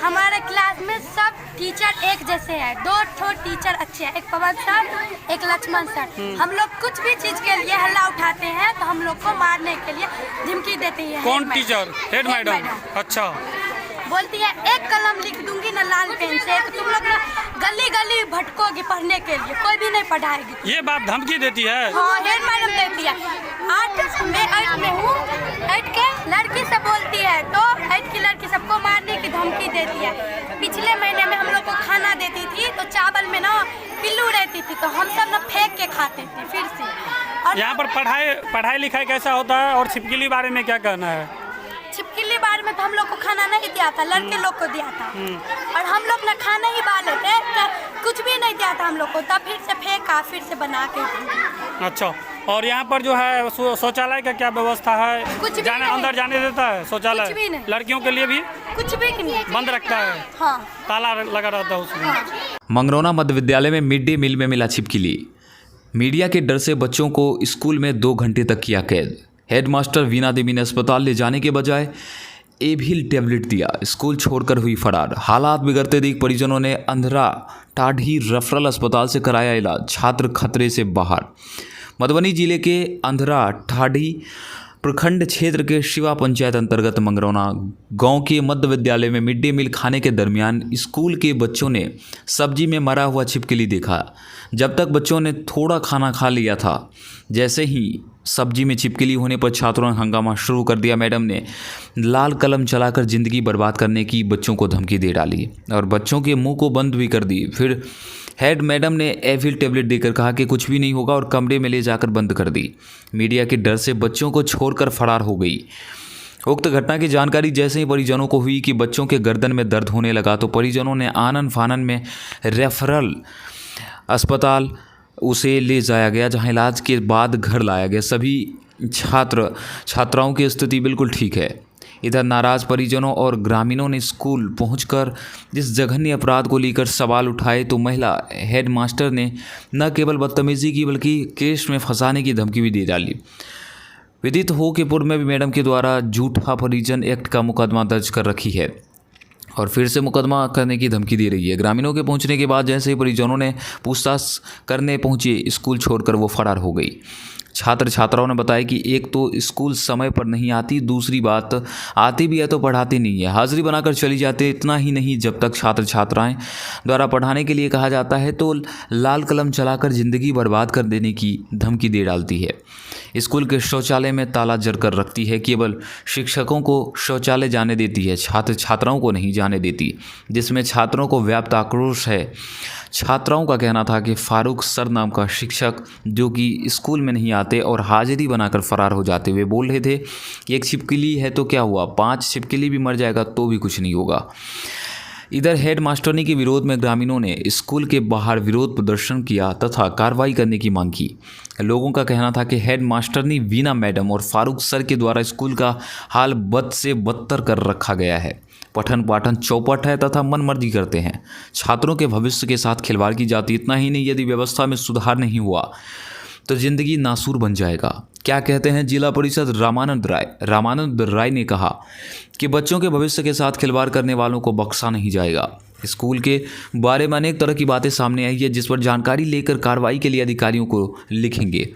हमारे क्लास में सब टीचर एक जैसे हैं। 2 टीचर अच्छे हैं, एक पवन सर, एक लक्ष्मण सर। हम लोग कुछ भी चीज के लिए हल्ला उठाते हैं तो हम लोग को मारने के लिए धमकी देती है। कौन टीचर? Head madam. अच्छा। बोलती है एक कलम लिख दूंगी ना लाल पेन से तो तुम लोग ना गली गली भटकोगी पढ़ने के लिए, कोई भी नहीं पढ़ाएगी। ये बात धमकी देती है? हाँ, हेड मैडम देती है। 8 में हूँ, 8 के लड़की से बोलती है तो 8 की लड़की सबको मारने की धमकी देती है। पिछले महीने में हम लोग को खाना देती थी तो चावल में ना पिल्लू रहती थी तो हम सब ना फेंक के खाते थे फिर से। और यहाँ पर पढ़ाई लिखाई कैसा होता है और छिपकली बारे में क्या कहना है? छिपकली बार में तो हम लोग को खाना नहीं दिया था, लड़के लोग को दिया था। और हम लोग ना खाना ही बाले थे, कुछ भी नहीं दिया था हम लोग को, तब फिर से फेंका, फिर से बना के। अच्छा, और यहाँ पर जो है शौचालय का क्या व्यवस्था है? कुछ भी जाने नहीं। अंदर जाने देता है शौचालय? कुछ भी नहीं। लड़कियों के लिए भी कुछ भी नहीं बंद रखता है? हाँ, ताला लगा रहता है उसमें। हाँ। मंगरौना मध्य विद्यालय में मिड डे मील में मिला छिपकली। मीडिया के डर से बच्चों को स्कूल में 2 घंटे तक किया कैद। हेडमास्टर वीना देवी ने अस्पताल ले जाने के बजाय एविल टेबलेट दिया, स्कूल छोड़कर हुई फरार। हालात बिगड़ते देख परिजनों ने अंधरा टाढ़ी रेफरल अस्पताल से कराया इलाज, छात्र खतरे से बाहर। मधुबनी जिले के अंधरा ठाढ़ी प्रखंड क्षेत्र के शिवा पंचायत अंतर्गत मंगरौना गांव के मध्य विद्यालय में मिड डे मील खाने के दरमियान स्कूल के बच्चों ने सब्जी में मरा हुआ छिपकली देखा। जब तक बच्चों ने थोड़ा खाना खा लिया था, जैसे ही सब्जी में छिपकली होने पर छात्रों ने हंगामा शुरू कर दिया। मैडम ने लाल कलम चलाकर ज़िंदगी बर्बाद करने की बच्चों को धमकी दे डाली और बच्चों के मुंह को बंद भी कर दी। फिर हेड मैडम ने एविल टेबलेट देकर कहा कि कुछ भी नहीं होगा और कमरे में ले जाकर बंद कर दी। मीडिया के डर से बच्चों को छोड़कर फरार हो गई। उक्त घटना की जानकारी जैसे ही परिजनों को हुई कि बच्चों के गर्दन में दर्द होने लगा तो परिजनों ने आनन फानन में रेफरल अस्पताल उसे ले जाया गया, जहां इलाज के बाद घर लाया गया। सभी छात्राओं की स्थिति बिल्कुल ठीक है। इधर नाराज परिजनों और ग्रामीणों ने स्कूल पहुंचकर इस जघन्य अपराध को लेकर सवाल उठाए तो महिला हेडमास्टर ने न केवल बदतमीजी की बल्कि केस में फंसाने की धमकी भी दे डाली। विदित हो कि पूर्व में भी मैडम के द्वारा झूठा परिजन एक्ट का मुकदमा दर्ज कर रखी है और फिर से मुकदमा करने की धमकी दे रही है। ग्रामीणों के पहुंचने के बाद जैसे ही परिजनों ने पूछताछ करने पहुंचे, स्कूल छोड़कर वो फरार हो गई। छात्र छात्राओं ने बताया कि एक तो स्कूल समय पर नहीं आती, दूसरी बात आती भी है तो पढ़ाती नहीं है, हाजिरी बनाकर चली जाती है। इतना ही नहीं, जब तक छात्र छात्राएं द्वारा पढ़ाने के लिए कहा जाता है तो लाल कलम चलाकर ज़िंदगी बर्बाद कर देने की धमकी दे डालती है। स्कूल के शौचालय में ताला जड़ कर रखती है, केवल शिक्षकों को शौचालय जाने देती है, छात्र छात्राओं को नहीं जाने देती, जिसमें छात्रों को व्याप्त आक्रोश है। छात्राओं का कहना था कि फारूक सर नाम का शिक्षक जो कि स्कूल में नहीं आते और हाजिरी बनाकर फरार हो जाते हुए बोल रहे थे कि एक छिपकली है तो क्या हुआ, 5 छिपकली भी मर जाएगा तो भी कुछ नहीं होगा। इधर हेड मास्टरनी के विरोध में ग्रामीणों ने स्कूल के बाहर विरोध प्रदर्शन किया तथा कार्रवाई करने की मांग की। लोगों का कहना था कि हेड मास्टरनी वीना मैडम और फारूक सर के द्वारा स्कूल का हाल बद से बदतर कर रखा गया है। पठन पाठन चौपट है तथा मनमर्जी करते हैं। छात्रों के भविष्य के साथ खिलवाड़ की जाती। इतना ही नहीं, यदि व्यवस्था में सुधार नहीं हुआ तो जिंदगी नासूर बन जाएगा। क्या कहते हैं जिला परिषद रामानंद राय ने कहा कि बच्चों के भविष्य के साथ खिलवाड़ करने वालों को बख्शा नहीं जाएगा। स्कूल के बारे में अनेक तरह की बातें सामने आई है, जिस पर जानकारी लेकर कार्रवाई के लिए अधिकारियों को लिखेंगे।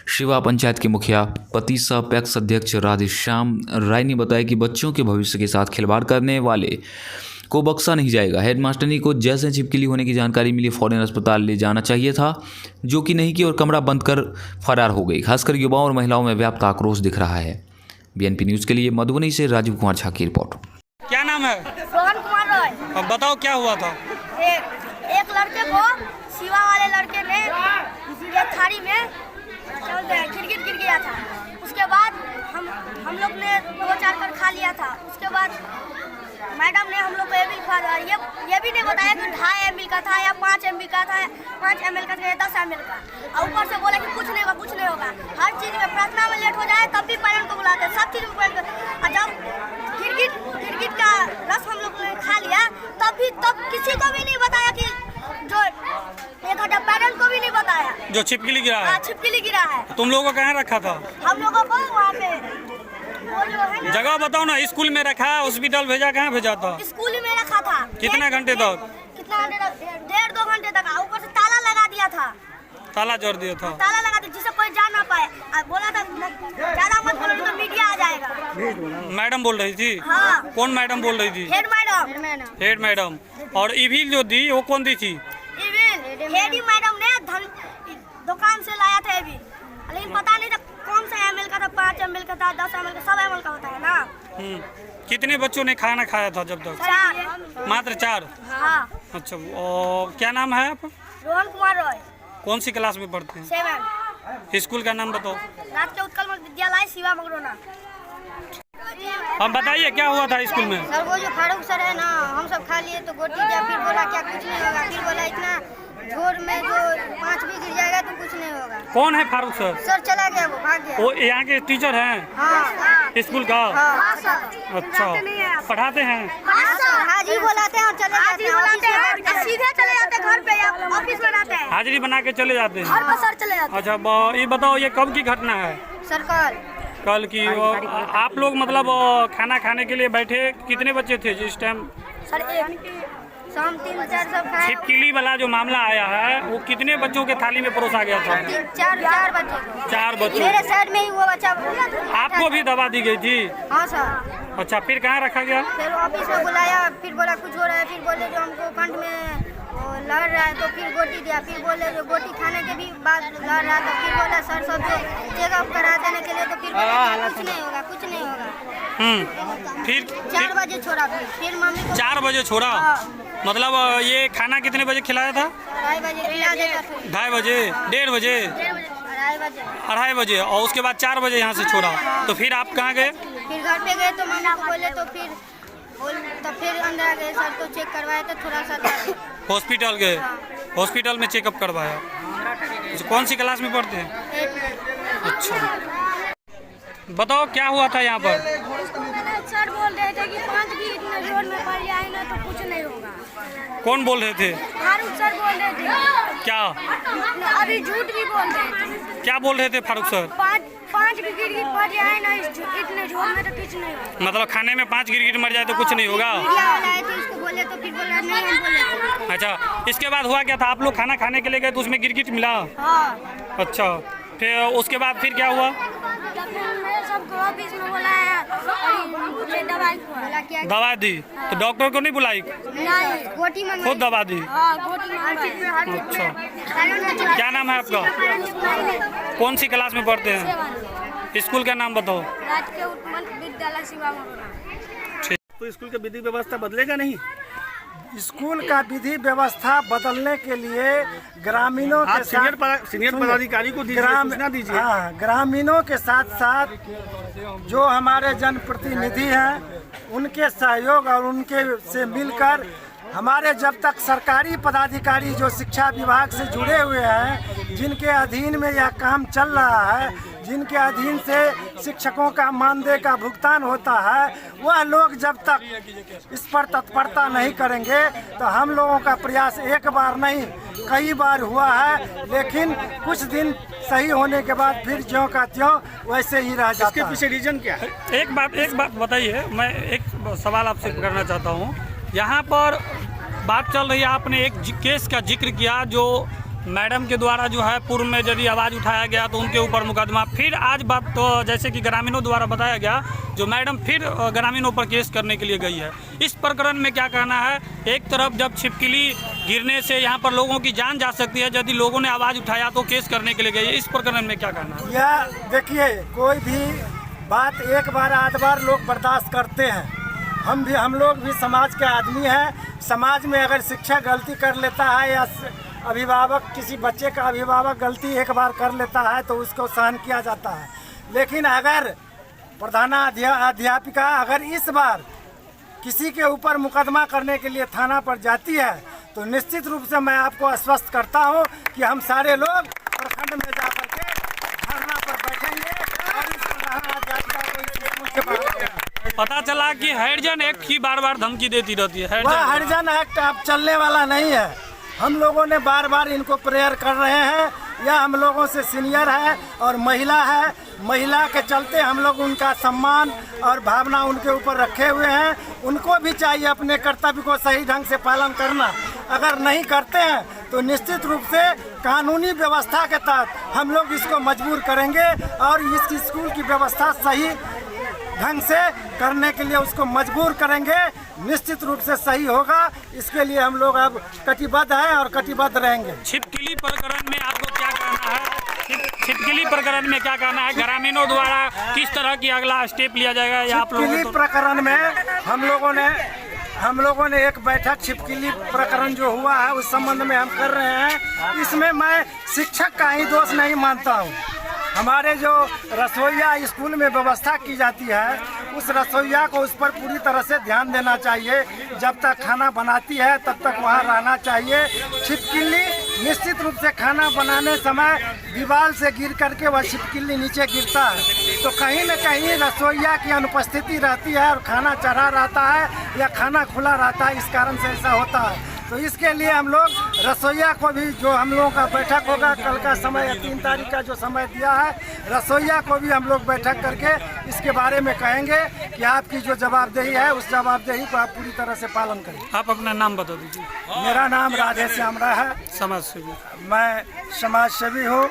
शिवा पंचायत के मुखिया पतिसा पैक्स अध्यक्ष राधेश्याम राय ने बताया कि बच्चों के भविष्य के साथ खिलवाड़ करने वाले को बख्शा नहीं जाएगा। हेडमास्टरनी को जैसे छिपकली होने की जानकारी मिली फौरन अस्पताल ले जाना चाहिए था, जो कि नहीं की और कमरा बंद कर फरार हो गई। खासकर युवाओं और महिलाओं में व्याप्त आक्रोश दिख रहा है। बीएनपी न्यूज़ के लिए मधुबनी से राजीव कुमार झा की रिपोर्ट। क्या नाम है? सोहन कुमार रॉय। अब बताओ क्या हुआ था? एक लड़के को शिवा वाले लड़के ने ये थाली में गिर गया था। उसके बाद हम लोग ने 2-4 कर खा लिया था। उसके बाद मैडम ने हम लोग को ये भी नहीं बताया कि 2.5 ml का था या 5 ml का था, 5 ml का था या 10 ml का। और ऊपर से बोला कि कुछ नहीं होगा। हर चीज़ में प्रार्थना में लेट हो जाए तब भी पेरेंट को बुलाते हैं, सब चीज़ में पेरेंट। और जब गिरगिट का रस हम लोग ने खा लिया तब किसी को भी नहीं बताया कि जो एक पेरेंट को भी नहीं बताया जो छिपकली गिरा है। छिपकली गिरा है। तुम लोगों को कहाँ रखा था? हम लोगों को वहाँ पे वो जो है ना, जगह बताओ ना, स्कूल में रखा, हॉस्पिटल भेजा, कहाँ भेजा था? स्कूल में रखा था। कितने घंटे तक? कितना घंटे तक? 1.5-2 घंटे तक। ऊपर से ताला लगा दिया था। ताला जोड़ दिया था। ताला लगा दिया जिससे कोई जा ना पाए। बोला था ज्यादा मत बोलो तो मीडिया आ जाएगा। मैडम बोल रही थी? हाँ। कौन मैडम बोल रही थी? Head madam. Head madam. और इविल जो दी वो कौन दी थी? हेड मैडम ने दुकान से लाया था एविल, लेकिन पता नहीं था कौन सा ML का था, 5 ML का था, 10 ML का, सब ML का होता है ना। कितने बच्चों ने खाना खाया था जब तक? 4। मात्र 4? हाँ। अच्छा, और क्या नाम है आप? रोहन कुमार रॉय। कौन सी क्लास में पढ़ते हैं? 7। स्कूल का नाम बताओ। राजकीय उत्कल विद्यालय शिवा मगरोना। अब बताइए क्या हुआ था स्कूल में? सर वो जो फारूक सर है ना, हम सब खा लिए तो गोटी दिया, फिर बोला क्या कुछ नहीं होगा, फिर बोला इतना झोर में जो 5 भी गिर जाएगा तो कुछ नहीं होगा। कौन है फारूक सर? सर चला गया, वो भाग गया। वो यहाँ के टीचर हैं हाँ स्कूल का? हाँ सर। अच्छा, पढ़ाते हैं? हाँ सर, हाजी बुलाते हैं और चले जाते हैं, ऑफिस में बैठ के। सीधे चले जाते हैं घर पे या ऑफिस में रहते हैं। हाजिरी बना के चले जाते हैं? घर पर सर चले जाते अच्छा, ये बताओ ये कब की घटना है? सर कल की। आप लोग मतलब खाना खाने के लिए बैठे, कितने बच्चे थे जिस टाइम हैं। सर एक शाम 3-4 सब खाए। छिपकली वाला जो मामला आया है वो कितने बच्चों के थाली में परोसा गया था? 4 बच्चे को। 4 बच्चों। मेरे साइड में ही वो बच्चा। आपको भी दवा दी गई थी? हाँ सर। अच्छा, फिर कहाँ रखा गया? फिर ऑफिस में बुलाया, फिर बोला कुछ हो रहा है, फिर बोले जो हमको कंठ में लड़ रहा है, तो फिर गोटी दिया, फिर बोले जो गोटी खाने के भी बाद लड़ रहा, तो फिर बोला सर सब जो चेकअप करा देने के लिए, तो फिर बोला कुछ नहीं होगा, कुछ नहीं होगा। फिर 4 बजे छोड़ा, फिर मम्मी को 4 बजे छोड़ा? हाँ। मतलब ये खाना कितने बजे खिलाया था? 2:30 बजे खिला देता था। 2:30 बजे? 1:30 बजे? 2:30 बजे। 2:30 बजे। और उसके बाद 4 बजे यहाँ से छोड़ा, तो फिर आप कहाँ गए? फिर घर पे गए तो मम्मी को बोले, तो फिर अंदर आ गए, सर को चेक करवाया तो थोड़ा सा था। हॉस्पिटल गए? हॉस्पिटल में चेकअप करवाया। अच्छा, कौन सी क्लास में पढ़ते हैं? 8। अच्छा, बताओ क्या हुआ था यहाँ पर? सर बोल रहे थे कि 5 भी इतना जोर में पड़ जाए ना तो कुछ नहीं होगा। कौन बोल रहे थे? फारूक सर बोल रहे थे। क्या? अभी झूठ भी बोल रहे थे। क्या बोल रहे थे फारूक सर? 5 भी गिर पड़ जाए ना इतने जोर में तो कुछ नहीं होगा। मतलब खाने में 5 गिरगिट मर जाए तो कुछ नहीं होगा? मीडिया वाला आए थे, उसको बोले तो फिर बोला नहीं, हम बोले। अच्छा, इसके बाद हुआ क्या था? आप लोग खाना खाने के लिए गए तो उसमें गिरगिट मिला? हाँ। अच्छा, फिर उसके बाद फिर क्या हुआ? सबको ऑफिस में बुलाया और मुझे दवाई बोला क्या दवा दी? तो डॉक्टर को नहीं बुलाई? नहीं, गोटी मंगाई। खुद दवा दी? हाँ, गोटी मंगवाई। अच्छा, क्या नाम है आपका? कौन सी क्लास में पढ़ते हैं? स्कूल का नाम बताओ। राजकीय उत्कल विद्यालय शिवा मगरोना। तो स्कूल का विधि व्यवस्था बदलेगा नहीं? स्कूल का विधि व्यवस्था बदलने के लिए ग्रामीणों के आप साथ सीनियर पदाधिकारी को दीजिए, सूचना दीजिए। हाँ, ग्रामीणों के साथ साथ जो हमारे जनप्रतिनिधि हैं उनके सहयोग और उनके से मिलकर हमारे जब तक सरकारी पदाधिकारी जो शिक्षा विभाग से जुड़े हुए हैं, जिनके अधीन में यह काम चल रहा है, जिनके अधीन से शिक्षकों का मानदेय का भुगतान होता है, वह लोग जब तक इस पर तत्परता नहीं करेंगे तो हम लोगों का प्रयास एक बार नहीं कई बार हुआ है, लेकिन कुछ दिन सही होने के बाद फिर ज्यों का त्यों वैसे ही रह जाता इसके है। पीछे रीजन क्या है? एक बात बताइए, मैं एक सवाल आपसे करना चाहता हूँ। यहाँ पर बात चल रही है, आपने एक केस का जिक्र किया जो मैडम के द्वारा जो है पूर्व में यदि आवाज़ उठाया गया तो उनके ऊपर मुकदमा, फिर आज बात तो जैसे कि ग्रामीणों द्वारा बताया गया जो मैडम फिर ग्रामीणों पर केस करने के लिए गई है। इस प्रकरण में क्या कहना है? एक तरफ जब छिपकली गिरने से यहाँ पर लोगों की जान जा सकती है, यदि लोगों ने आवाज़ उठाया तो केस करने के लिए गई है, इस प्रकरण में क्या कहना है? यह देखिए, कोई भी बात एक बार आध बार लोग बर्दाश्त करते हैं। हम लोग भी समाज के आदमी हैं। समाज में अगर शिक्षक गलती कर लेता है या अभिभावक, किसी बच्चे का अभिभावक गलती एक बार कर लेता है तो उसको सहन किया जाता है, लेकिन अगर प्रधानाध्यापिका अगर इस बार किसी के ऊपर मुकदमा करने के लिए थाना पर जाती है तो निश्चित रूप से मैं आपको आश्वस्त करता हूं कि हम सारे लोग प्रखंड में जाकर के धरना पर बैठेंगे और इस प्रधानाध्यापिका को इस स्कूल से बाहर करेंगे। पता चला कि हरिजन एक्ट की बार बार धमकी देती रहती है। वह हरिजन एक्ट अब चलने वाला नहीं है। हम लोगों ने बार बार इनको प्रेयर कर रहे हैं। यह हम लोगों से सीनियर है और महिला है। महिला के चलते हम लोग उनका सम्मान और भावना उनके ऊपर रखे हुए हैं। उनको भी चाहिए अपने कर्तव्य को सही ढंग से पालन करना। अगर नहीं करते हैं तो निश्चित रूप से कानूनी व्यवस्था के तहत हम लोग इसको मजबूर करेंगे और इस स्कूल की व्यवस्था सही ढंग से करने के लिए उसको मजबूर करेंगे। निश्चित रूप से सही होगा। इसके लिए हम लोग अब कटिबद्ध हैं और कटिबद्ध रहेंगे। छिपकली प्रकरण में आपको क्या कहना है? छिपकली प्रकरण में क्या कहना है? ग्रामीणों द्वारा किस तरह की अगला स्टेप लिया जाएगा या आप लोगों छिपकली प्रकरण में हम लोगों ने एक बैठक छिपकली प्रकरण जो हुआ है उस संबंध में हम कर रहे हैं। इसमें मैं शिक्षक का ही दोष नहीं मानता हूँ। हमारे जो रसोइया स्कूल में व्यवस्था की जाती है उस रसोइया को उस पर पूरी तरह से ध्यान देना चाहिए। जब तक खाना बनाती है तब तक वहाँ रहना चाहिए। छिपकली निश्चित रूप से खाना बनाने समय दीवार से गिर करके वह छिपकली नीचे गिरता है, तो कहीं न कहीं रसोइया की अनुपस्थिति रहती है और खाना चढ़ा रहता है या खाना खुला रहता है। इस कारण से ऐसा होता है। तो इसके लिए हम लोग रसोइया को भी, जो हम लोगों का बैठक होगा कल का समय 3 तारीख का जो समय दिया है, रसोइया को भी हम लोग बैठक करके इसके बारे में कहेंगे कि आपकी जो जवाबदेही है उस जवाबदेही को आप पूरी तरह से पालन करें। आप अपना नाम बता दीजिए। मेरा नाम राधे श्याम राय है। समाज सेवी। मैं समाज सेवी हूँ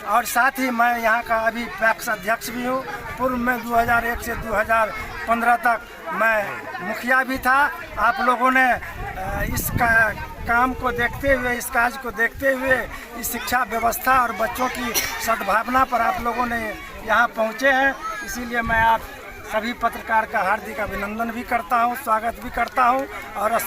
और साथ ही मैं यहाँ का अभी पैक्स अध्यक्ष भी हूँ। पूर्व में 2001 से 2015 तक मैं मुखिया भी था। आप लोगों ने इस काम को देखते हुए, इस काज को देखते हुए, इस शिक्षा व्यवस्था और बच्चों की सद्भावना पर आप लोगों ने यहाँ पहुँचे हैं। इसीलिए मैं आप सभी पत्रकार का हार्दिक अभिनंदन भी करता हूँ, स्वागत भी करता हूँ और